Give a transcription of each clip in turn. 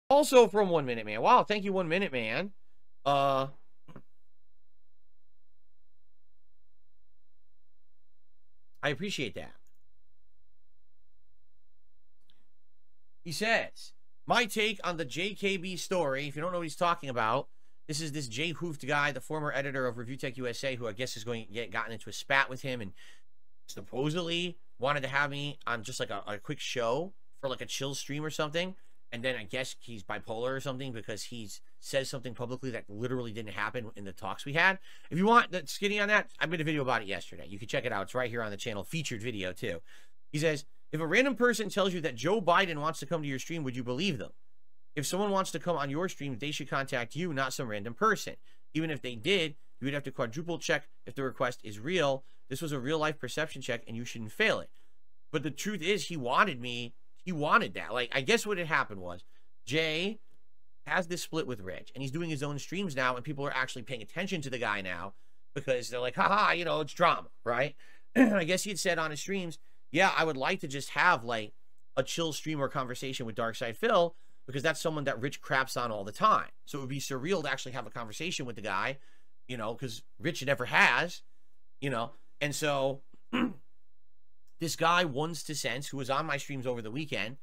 Also from 1 Minute Man. Wow, thank you, 1 Minute Man. I appreciate that. He says, my take on the JKB story, if you don't know what he's talking about, this is this JayHooft guy, the former editor of Review Tech USA, who I guess is going to get gotten into a spat with him and supposedly wanted to have me on just like a quick show for like a chill stream or something. And then I guess he's bipolar or something because he's says something publicly that literally didn't happen in the talks we had. If you want the skinny on that, I made a video about it yesterday. You can check it out. It's right here on the channel, featured video too. He says, if a random person tells you that Joe Biden wants to come to your stream, would you believe them? If someone wants to come on your stream, they should contact you, not some random person. Even if they did, you would have to quadruple check if the request is real. This was a real life perception check and you shouldn't fail it. But the truth is, he wanted that. Like, I guess what had happened was Jay has this split with Rich and he's doing his own streams now, and people are actually paying attention to the guy now because they're like, haha, you know, it's drama, right? I guess he had said on his streams, yeah, I would like to just have like a chill stream or conversation with Darkside Phil, because that's someone that Rich craps on all the time. So it would be surreal to actually have a conversation with the guy, you know, because Rich never has, you know. And so this guy, Ones to Sense, who was on my streams over the weekend,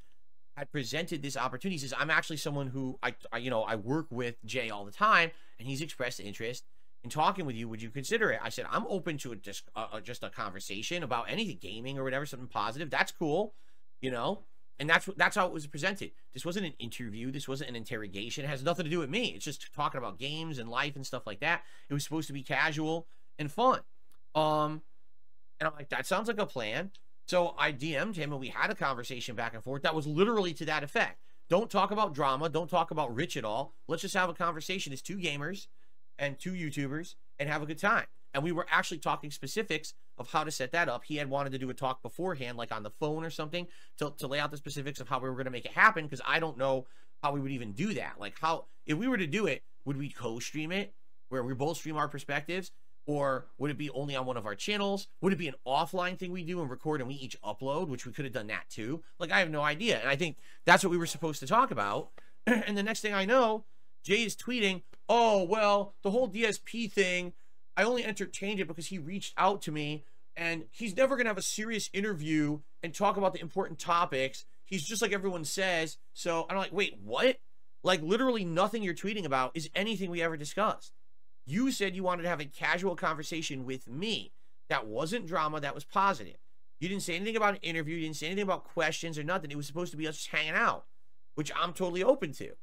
had presented this opportunity. He says, I'm actually someone who I work with Jay all the time, and he's expressed interest in talking with you. Would you consider it? I said, I'm open to just a conversation about anything, gaming or whatever, something positive. That's cool, you know. And that's how it was presented. This wasn't an interview. This wasn't an interrogation. It has nothing to do with me. It's just talking about games and life and stuff like that. It was supposed to be casual and fun. And I'm like, that sounds like a plan. So I DM'd him and we had a conversation back and forth that was literally to that effect. Don't talk about drama. Don't talk about Rich at all. Let's just have a conversation as two gamers and two YouTubers and have a good time. And we were actually talking specifics of how to set that up. He had wanted to do a talk beforehand, like on the phone or something, to lay out the specifics of how we were going to make it happen, because I don't know how we would even do that. Like, how, if we were to do it, would we co-stream it where we both stream our perspectives? Or would it be only on one of our channels? Would it be an offline thing we do and record and we each upload, which we could have done that too? Like, I have no idea. And I think that's what we were supposed to talk about. And the next thing I know, Jay is tweeting, oh, well, the whole DSP thing, I only entertained it because he reached out to me and he's never going to have a serious interview and talk about the important topics. He's just like everyone says. So I'm like, wait, what? Like, literally nothing you're tweeting about is anything we ever discussed. You said you wanted to have a casual conversation with me. That wasn't drama. That was positive. You didn't say anything about an interview. You didn't say anything about questions or nothing. It was supposed to be us just hanging out, which I'm totally open to.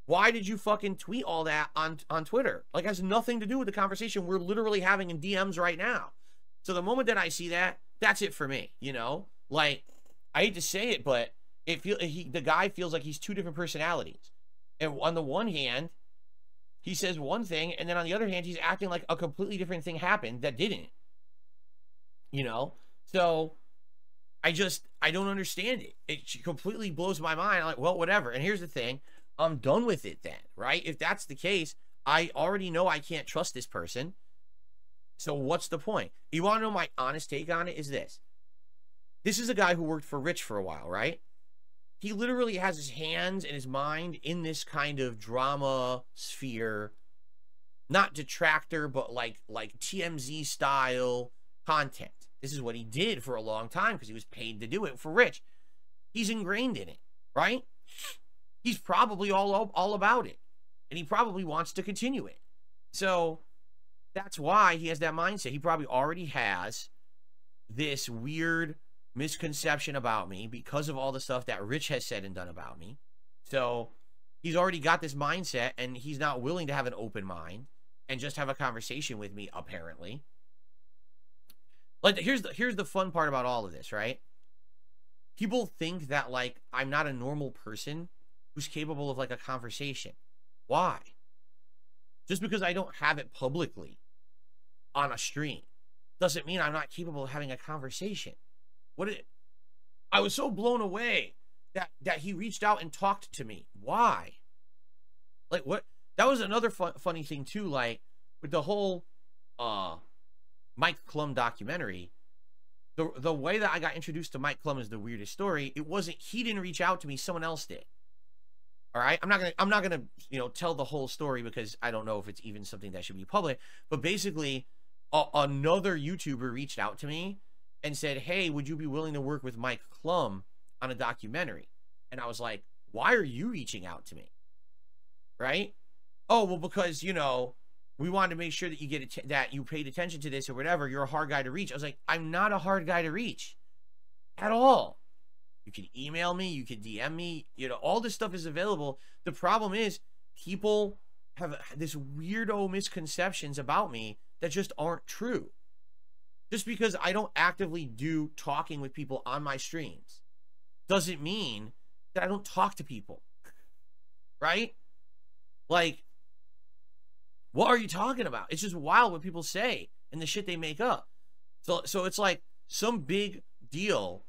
Why did you fucking tweet all that on Twitter? Like, it has nothing to do with the conversation we're literally having in DMs right now. So the moment that I see that, that's it for me, you know? Like, I hate to say it, but the guy feels like he's two different personalities. And on the one hand, he says one thing, and then on the other hand, he's acting like a completely different thing happened that didn't. You know? So I don't understand it. It completely blows my mind. I'm like, well, whatever. And here's the thing. I'm done with it then, right? If that's the case, I already know I can't trust this person. So what's the point? You want to know my honest take on it is this. This is a guy who worked for Rich for a while, right? He literally has his hands and his mind in this kind of drama sphere, not detractor, but like TMZ style content. This is what he did for a long time because he was paid to do it for Rich. He's ingrained in it, right? He's probably all about it, and he probably wants to continue it. So that's why he has that mindset. He probably already has this weird misconception about me because of all the stuff that Rich has said and done about me. So he's already got this mindset, and he's not willing to have an open mind and just have a conversation with me, apparently. Like, here's the fun part about all of this, right? People think that, like, I'm not a normal person who's capable of, like, a conversation. Why? Just because I don't have it publicly on a stream doesn't mean I'm not capable of having a conversation. I was so blown away that he reached out and talked to me. Why? Like, what? That was another funny thing too. Like, with the whole Mike Klum documentary, the way that I got introduced to Mike Klum is the weirdest story. It wasn't, he didn't reach out to me, someone else did. All right. I'm not gonna, you know, tell the whole story because I don't know if it's even something that should be public. But basically, another YouTuber reached out to me and said, hey, would you be willing to work with Mike Klum on a documentary? And I was like, why are you reaching out to me? Right? Oh, well, because, you know, we wanted to make sure that you get that you paid attention to this or whatever. You're a hard guy to reach. I was like, I'm not a hard guy to reach at all. You can email me, you can DM me, you know, all this stuff is available. The problem is people have this weirdo misconceptions about me that just aren't true. Just because I don't actively do talking with people on my streams doesn't mean that I don't talk to people. Right? Like, what are you talking about? It's just wild what people say and the shit they make up. So it's like some big deal.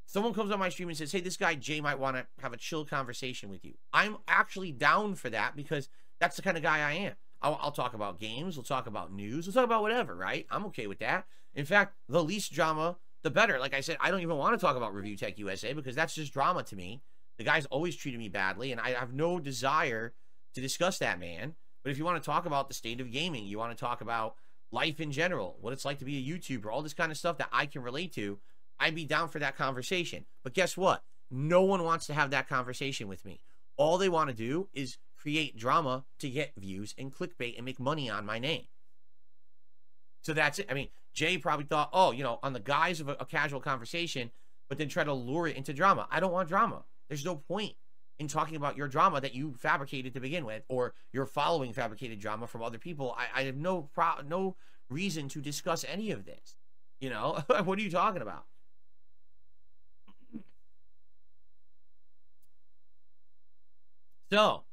Someone comes on my stream and says, hey, this guy Jay might want to have a chill conversation with you. I'm actually down for that because that's the kind of guy I am. I'll talk about games. We'll talk about news. We'll talk about whatever, right? I'm okay with that. In fact, the least drama, the better. Like I said, I don't even want to talk about Review Tech USA because that's just drama to me. The guy's always treated me badly, and I have no desire to discuss that man. But if you want to talk about the state of gaming, you want to talk about life in general, what it's like to be a YouTuber, all this kind of stuff that I can relate to, I'd be down for that conversation. But guess what? No one wants to have that conversation with me. All they want to do is create drama to get views and clickbait and make money on my name. So that's it. I mean, Jay probably thought, oh, you know, on the guise of a casual conversation, but then try to lure it into drama. I don't want drama. There's no point in talking about your drama that you fabricated to begin with, or you're following fabricated drama from other people. I have no reason to discuss any of this. You know, what are you talking about? So,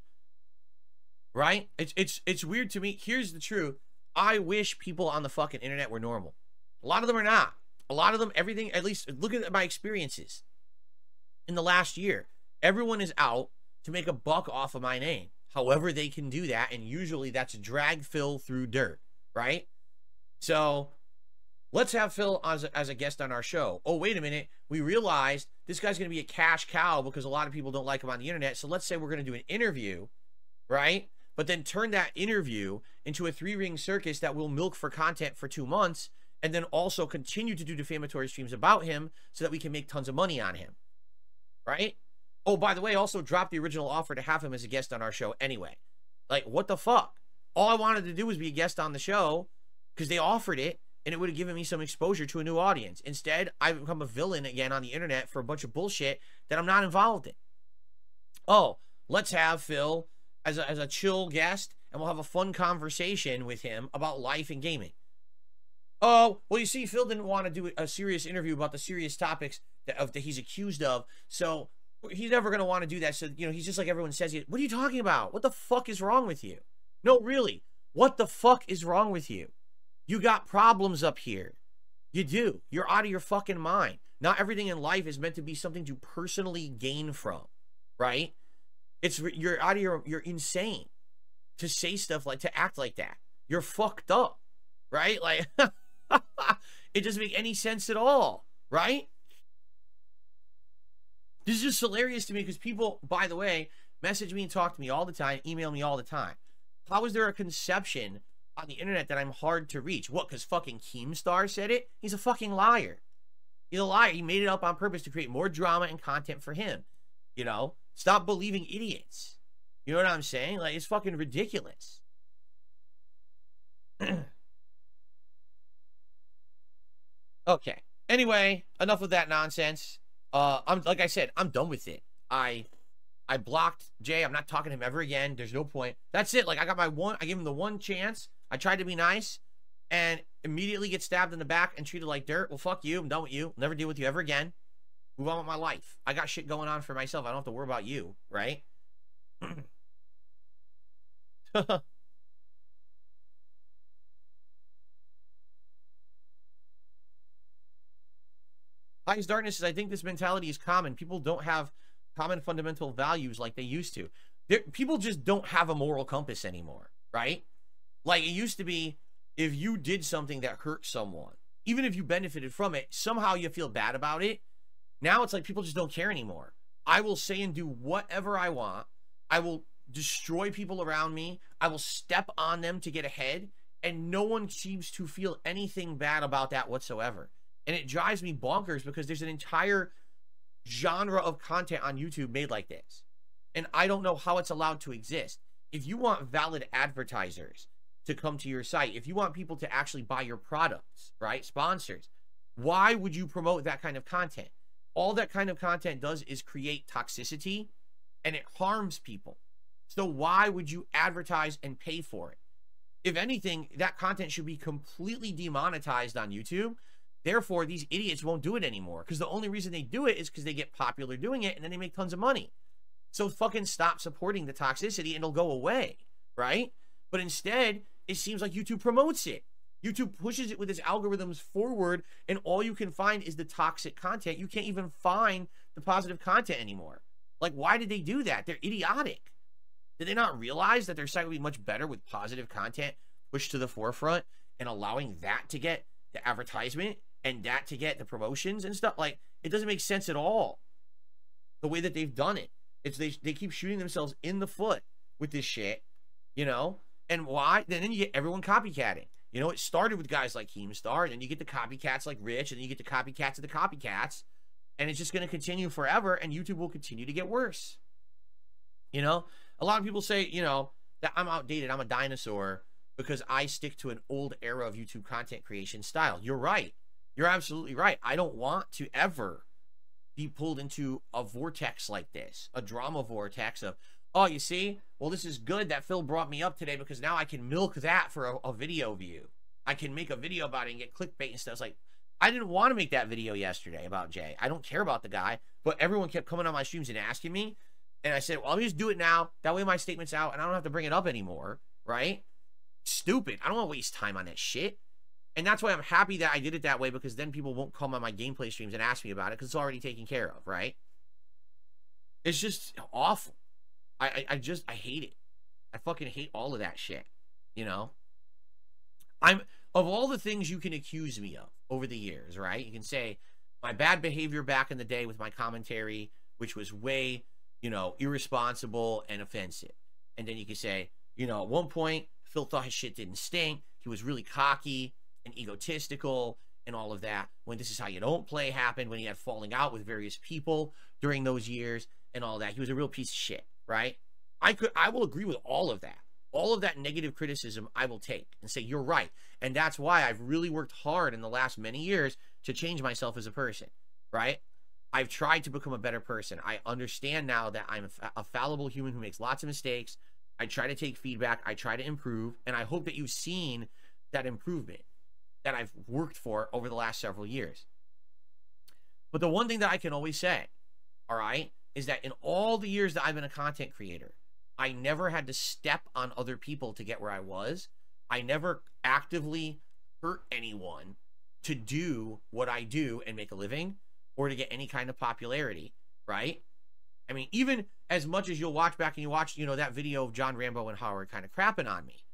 right? It's weird to me. Here's the truth. I wish people on the fucking internet were normal. A lot of them are not. A lot of them, everything, at least look at my experiences in the last year. Everyone is out to make a buck off of my name. However they can do that, and usually that's drag Phil through dirt, right? So let's have Phil as a guest on our show. Oh, wait a minute. We realized this guy's going to be a cash cow because a lot of people don't like him on the internet. So let's say we're going to do an interview, right? But then turn that interview into a 3-ring circus that we'll milk for content for 2 months, and then also continue to do defamatory streams about him so that we can make tons of money on him, right? Oh, by the way, also drop the original offer to have him as a guest on our show anyway. Like, what the fuck? All I wanted to do was be a guest on the show because they offered it, and it would have given me some exposure to a new audience. Instead, I've become a villain again on the internet for a bunch of bullshit that I'm not involved in. Oh, let's have Phil as a chill guest, and we'll have a fun conversation with him about life and gaming. Oh, well, you see, Phil didn't want to do a serious interview about the serious topics that he's accused of, so he's never going to want to do that. So, you know, he's just like everyone says. What are you talking about? What the fuck is wrong with you? No, really. What the fuck is wrong with you? You got problems up here. You do. You're out of your fucking mind. Not everything in life is meant to be something to personally gain from, right? You're out of you're insane to say stuff like, to act like that. You're fucked up, right? Like, it doesn't make any sense at all, right? This is just hilarious to me because people, by the way, message me and talk to me all the time, email me all the time. How is there a conception on the internet that I'm hard to reach? What, because fucking Keemstar said it? He's a fucking liar. He's a liar. He made it up on purpose to create more drama and content for him. You know? Stop believing idiots. You know what I'm saying? Like, it's fucking ridiculous. Okay. Anyway, enough of that nonsense. Like I said, I'm done with it. I blocked Jay. I'm not talking to him ever again. There's no point. That's it. Like, I got my one. I gave him the one chance. I tried to be nice, and immediately get stabbed in the back and treated like dirt. Well, fuck you. I'm done with you. Never deal with you ever again. Move on with my life. I got shit going on for myself. I don't have to worry about you, right? Highest Darkness says, I think this mentality is common. People don't have common fundamental values like they used to. People just don't have a moral compass anymore, right? Like, it used to be, if you did something that hurt someone, even if you benefited from it, somehow you feel bad about it. Now it's like people just don't care anymore. I will say and do whatever I want. I will destroy people around me. I will step on them to get ahead. And no one seems to feel anything bad about that whatsoever. And it drives me bonkers because there's an entire genre of content on YouTube made like this. And I don't know how it's allowed to exist. If you want valid advertisers to come to your site, if you want people to actually buy your products, right? Sponsors, why would you promote that kind of content? All that kind of content does is create toxicity and it harms people. So why would you advertise and pay for it? If anything, that content should be completely demonetized on YouTube. Therefore, these idiots won't do it anymore because the only reason they do it is because they get popular doing it and then they make tons of money. So fucking stop supporting the toxicity and it'll go away, right? But instead, it seems like YouTube promotes it. YouTube pushes it with its algorithms forward and all you can find is the toxic content. You can't even find the positive content anymore. Like, why did they do that? They're idiotic. Did they not realize that their site would be much better with positive content pushed to the forefront and allowing that to get the advertisement and that to get the promotions and stuff? Like, it doesn't make sense at all the way that they've done it. It's they keep shooting themselves in the foot with this shit, you know? And why? Then you get everyone copycatting. You know, it started with guys like Keemstar, and then you get the copycats like Rich, and then you get the copycats of the copycats, and it's just going to continue forever, and YouTube will continue to get worse. You know? A lot of people say, you know, that I'm outdated, I'm a dinosaur, because I stick to an old era of YouTube content creation style. You're right. You're absolutely right. I don't want to ever be pulled into a vortex like this, a drama vortex of, oh, you see, well, this is good that Phil brought me up today because now I can milk that for a video view. I can make a video about it and get clickbait and stuff. It's like, I didn't want to make that video yesterday about Jay. I don't care about the guy, but everyone kept coming on my streams and asking me. And I said, well, let me just do it now. That way my statement's out and I don't have to bring it up anymore, right? Stupid. I don't want to waste time on that shit. And that's why I'm happy that I did it that way, because then people won't come on my gameplay streams and ask me about it because it's already taken care of, right? It's just awful. I hate it. I fucking hate all of that shit, you know? Of all the things you can accuse me of over the years, right? You can say my bad behavior back in the day with my commentary, which was way, you know, irresponsible and offensive. And then you can say, you know, at one point, Phil thought his shit didn't stink. He was really cocky and egotistical and all of that. When This Is How You Don't Play happened, when he had falling out with various people during those years and all that, he was a real piece of shit, right? I will agree with all of that. All of that negative criticism I will take and say, you're right. And that's why I've really worked hard in the last many years to change myself as a person, right? I've tried to become a better person. I understand now that I'm a fallible human who makes lots of mistakes. I try to take feedback. I try to improve. And I hope that you've seen that improvement that I've worked for over the last several years. But the one thing that I can always say, all right, is that in all the years that I've been a content creator, I never had to step on other people to get where I was. I never actively hurt anyone to do what I do and make a living or to get any kind of popularity, right? I mean, even as much as you'll watch back and you watch, you know, that video of John Rambo and Howard kind of crapping on me,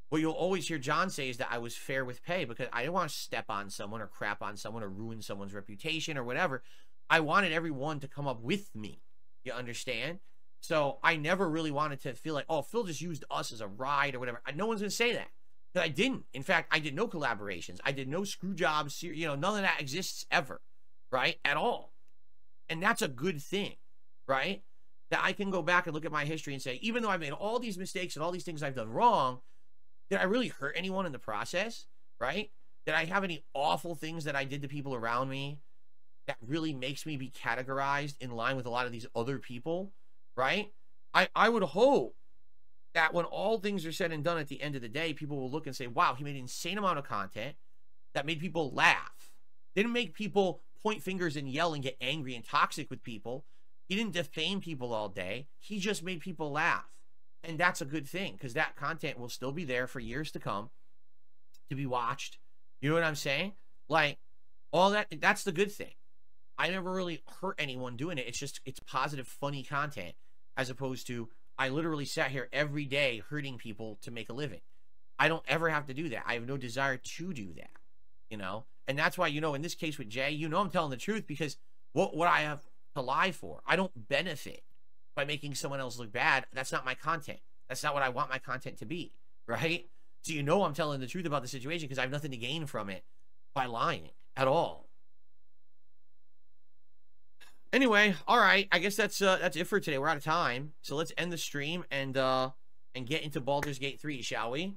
what you'll always hear John say is that I was fair with pay because I didn't want to step on someone or crap on someone or ruin someone's reputation or whatever. I wanted everyone to come up with me. You understand? So I never really wanted to feel like, oh, Phil just used us as a ride or whatever. No one's going to say that. Because I didn't. In fact, I did no collaborations. I did no screw jobs. You know, none of that exists ever. Right? At all. And that's a good thing. Right? That I can go back and look at my history and say, even though I made all these mistakes and all these things I've done wrong, did I really hurt anyone in the process? Right? Did I have any awful things that I did to people around me that really makes me be categorized in line with a lot of these other people? Right? I would hope that when all things are said and done at the end of the day, people will look and say, wow, he made an insane amount of content that made people laugh. Didn't make people point fingers and yell and get angry and toxic with people. He didn't defame people all day. He just made people laugh. And that's a good thing because that content will still be there for years to come to be watched. You know what I'm saying? Like, all that, that's the good thing. I never really hurt anyone doing it. It's just, it's positive, funny content. As opposed to, I literally sat here every day hurting people to make a living. I don't ever have to do that. I have no desire to do that, you know? And that's why, you know, in this case with Jay, you know I'm telling the truth because what I have to lie for? I don't benefit by making someone else look bad. That's not my content. That's not what I want my content to be, right? So you know I'm telling the truth about the situation because I have nothing to gain from it by lying at all. Anyway, all right. I guess that's it for today. We're out of time. So let's end the stream and get into Baldur's Gate 3, shall we?